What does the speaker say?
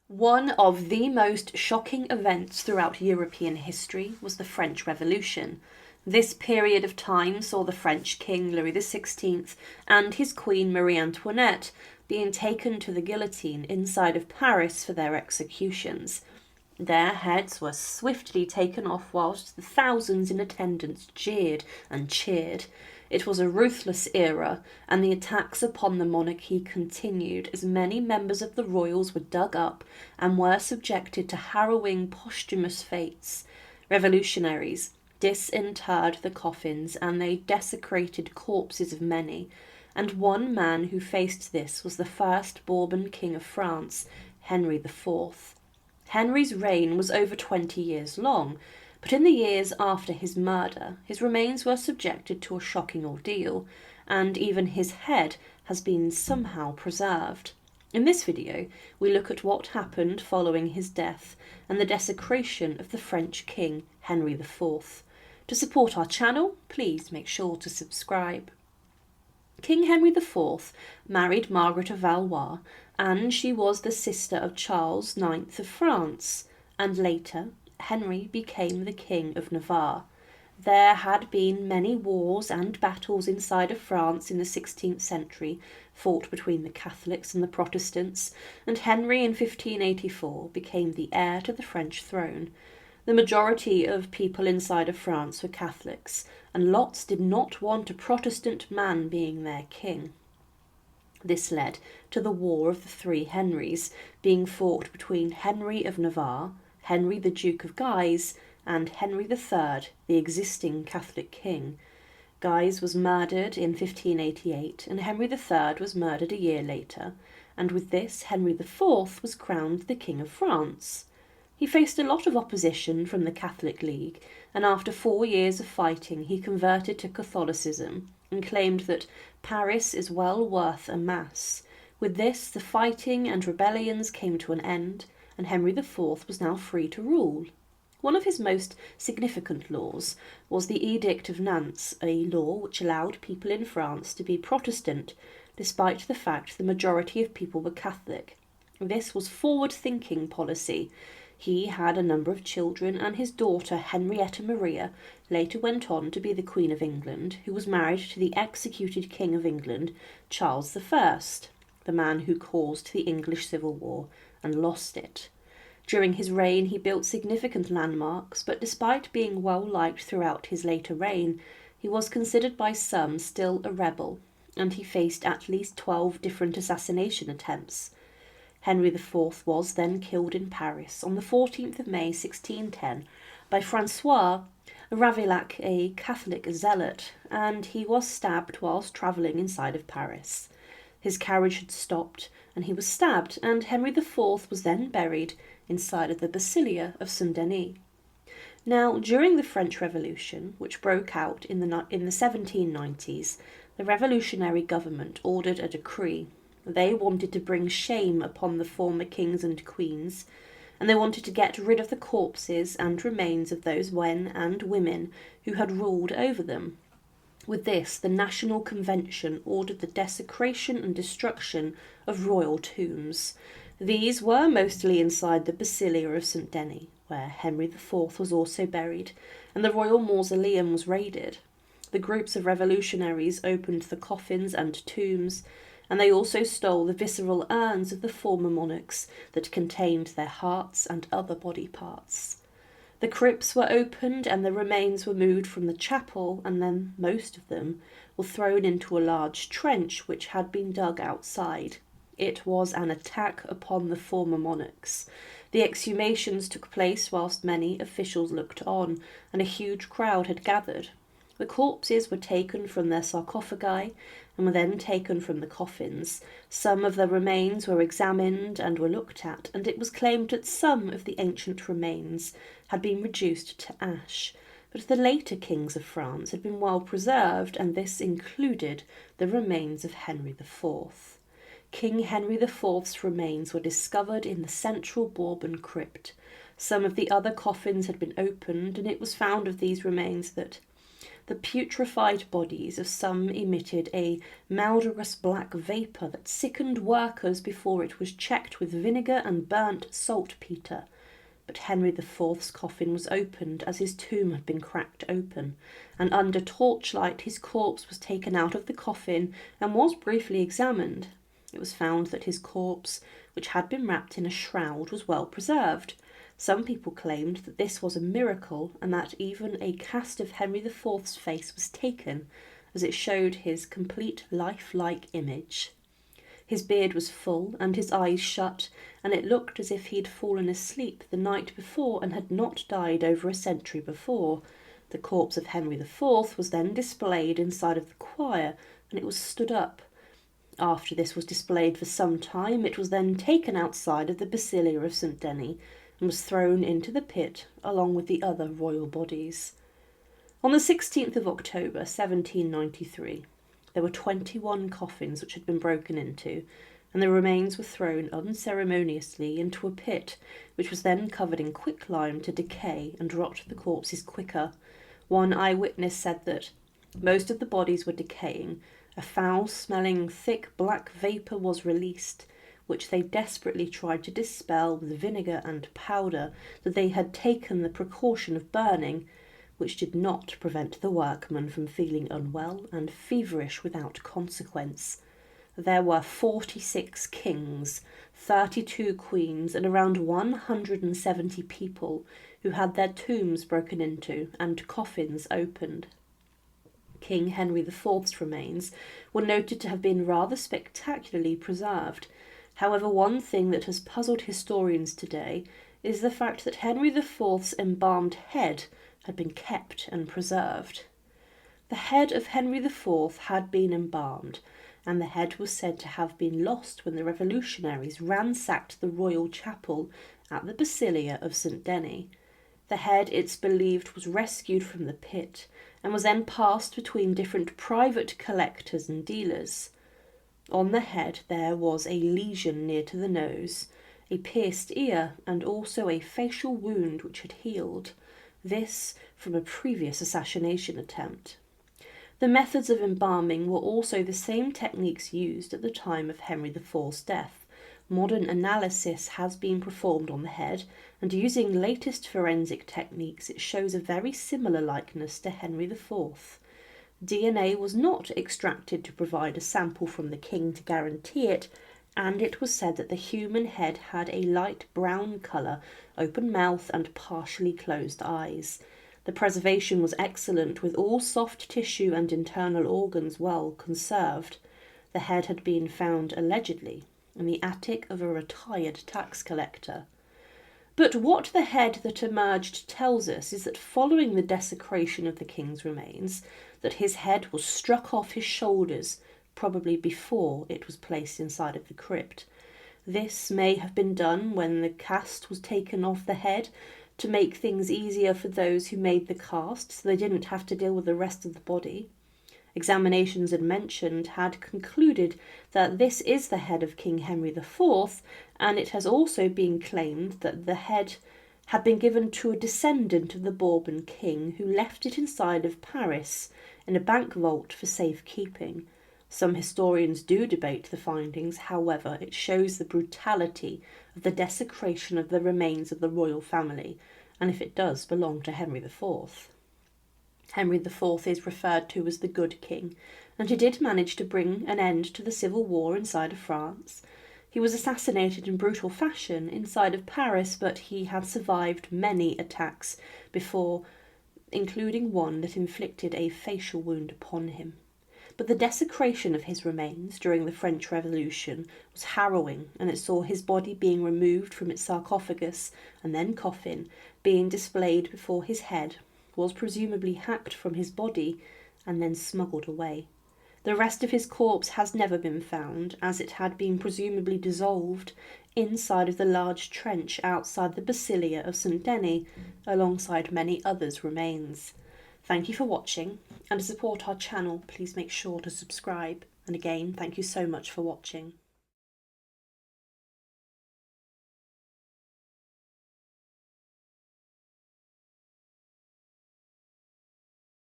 One of the most shocking events throughout European history was the French Revolution. This period of time saw the French King Louis XVI and his Queen Marie Antoinette being taken to the guillotine inside of Paris for their executions. Their heads were swiftly taken off whilst the thousands in attendance jeered and cheered. It was a ruthless era, and the attacks upon the monarchy continued as many members of the royals were dug up and were subjected to harrowing posthumous fates. Revolutionaries disinterred the coffins and they desecrated corpses of many, and one man who faced this was the first Bourbon King of France, Henry IV. Henry's reign was over 20 years long, but in the years after his murder, his remains were subjected to a shocking ordeal, and even his head has been somehow preserved. In this video, we look at what happened following his death and the desecration of the French King Henry IV. To support our channel, please make sure to subscribe. King Henry IV married Margaret of Valois, and she was the sister of Charles IX of France, and later Henry became the King of Navarre. There had been many wars and battles inside of France in the 16th century, fought between the Catholics and the Protestants, and Henry in 1584 became the heir to the French throne. The majority of people inside of France were Catholics, and lots did not want a Protestant man being their king. This led to the War of the Three Henrys, being fought between Henry of Navarre, Henry the Duke of Guise, and Henry III, the existing Catholic king. Guise was murdered in 1588, and Henry III was murdered a year later, and with this Henry IV was crowned the King of France. He faced a lot of opposition from the Catholic League, and after 4 years of fighting he converted to Catholicism and claimed that Paris is well worth a mass. With this, the fighting and rebellions came to an end, and Henry IV was now free to rule. One of his most significant laws was the Edict of Nantes, a law which allowed people in France to be Protestant, despite the fact the majority of people were Catholic. This was forward-thinking policy. He had a number of children, and his daughter Henrietta Maria later went on to be the Queen of England, who was married to the executed King of England, Charles I, the man who caused the English Civil War and lost it. During his reign he built significant landmarks, but despite being well liked throughout his later reign, he was considered by some still a rebel, and he faced at least 12 different assassination attempts. Henry IV was then killed in Paris on the 14th of May 1610 by Francois Ravaillac, a Catholic zealot, and he was stabbed whilst travelling inside of Paris. His carriage had stopped, and he was stabbed, and Henry IV was then buried inside of the Basilica of Saint-Denis. Now, during the French Revolution, which broke out in the 1790s, the revolutionary government ordered a decree. They wanted to bring shame upon the former kings and queens, and they wanted to get rid of the corpses and remains of those men and women who had ruled over them. With this, the National Convention ordered the desecration and destruction of royal tombs. These were mostly inside the Basilica of St. Denis, where Henry IV was also buried, and the royal mausoleum was raided. The groups of revolutionaries opened the coffins and tombs, and they also stole the visceral urns of the former monarchs that contained their hearts and other body parts. The crypts were opened and the remains were moved from the chapel, and then most of them were thrown into a large trench which had been dug outside. It was an attack upon the former monarchs. The exhumations took place whilst many officials looked on, and a huge crowd had gathered. The corpses were taken from their sarcophagi and were then taken from the coffins. Some of the remains were examined and were looked at, and it was claimed that some of the ancient remains had been reduced to ash, but the later kings of France had been well preserved, and this included the remains of Henry IV. King Henry IV's remains were discovered in the central Bourbon crypt. Some of the other coffins had been opened, and it was found of these remains that The putrefied bodies of some emitted a malodorous black vapour that sickened workers before it was checked with vinegar and burnt saltpetre. But Henry IV's coffin was opened as his tomb had been cracked open, and under torchlight his corpse was taken out of the coffin and was briefly examined. It was found that his corpse, which had been wrapped in a shroud, was well preserved. Some people claimed that this was a miracle and that even a cast of Henry IV's face was taken, as it showed his complete lifelike image. His beard was full and his eyes shut, and it looked as if he had fallen asleep the night before and had not died over a century before. The corpse of Henry IV was then displayed inside of the choir, and it was stood up. After this was displayed for some time, it was then taken outside of the Basilica of St. Denis and was thrown into the pit along with the other royal bodies. On the 16th of October 1793, there were 21 coffins which had been broken into, and the remains were thrown unceremoniously into a pit, which was then covered in quicklime to decay and rot the corpses quicker. One eyewitness said that most of the bodies were decaying. A foul-smelling, thick black vapour was released, which they desperately tried to dispel with vinegar and powder that they had taken the precaution of burning, which did not prevent the workmen from feeling unwell and feverish without consequence. There were 46 kings, 32 queens, and around 170 people who had their tombs broken into and coffins opened. King Henry IV's remains were noted to have been rather spectacularly preserved. However, one thing that has puzzled historians today is the fact that Henry IV's embalmed head had been kept and preserved. The head of Henry IV had been embalmed, and the head was said to have been lost when the revolutionaries ransacked the royal chapel at the Basilica of St. Denis. The head, it's believed, was rescued from the pit and was then passed between different private collectors and dealers. On the head there was a lesion near to the nose, a pierced ear, and also a facial wound which had healed, this from a previous assassination attempt. The methods of embalming were also the same techniques used at the time of Henry IV's death. Modern analysis has been performed on the head, and using latest forensic techniques it shows a very similar likeness to Henry IV. DNA was not extracted to provide a sample from the king to guarantee it, and it was said that the human head had a light brown colour, open mouth and partially closed eyes. The preservation was excellent, with all soft tissue and internal organs well conserved. The head had been found, allegedly, in the attic of a retired tax collector. But what the head that emerged tells us is that following the desecration of the king's remains, that his head was struck off his shoulders, probably before it was placed inside of the crypt. This may have been done when the cast was taken off the head to make things easier for those who made the cast, so they didn't have to deal with the rest of the body. Examinations had mentioned had concluded that this is the head of King Henry IV, and it has also been claimed that the head had been given to a descendant of the Bourbon king who left it inside of Paris in a bank vault for safekeeping. Some historians do debate the findings, however, it shows the brutality of the desecration of the remains of the royal family, and if it does belong to Henry IV. Henry IV is referred to as the Good King, and he did manage to bring an end to the civil war inside of France. He was assassinated in brutal fashion inside of Paris, but he had survived many attacks before, including one that inflicted a facial wound upon him. But the desecration of his remains during the French Revolution was harrowing, and it saw his body being removed from its sarcophagus and then coffin, being displayed before his head, was presumably hacked from his body and then smuggled away. The rest of his corpse has never been found, as it had been presumably dissolved inside of the large trench outside the Basilica of St. Denis, alongside many others' remains. Thank you for watching, and to support our channel, please make sure to subscribe. And again, thank you so much for watching.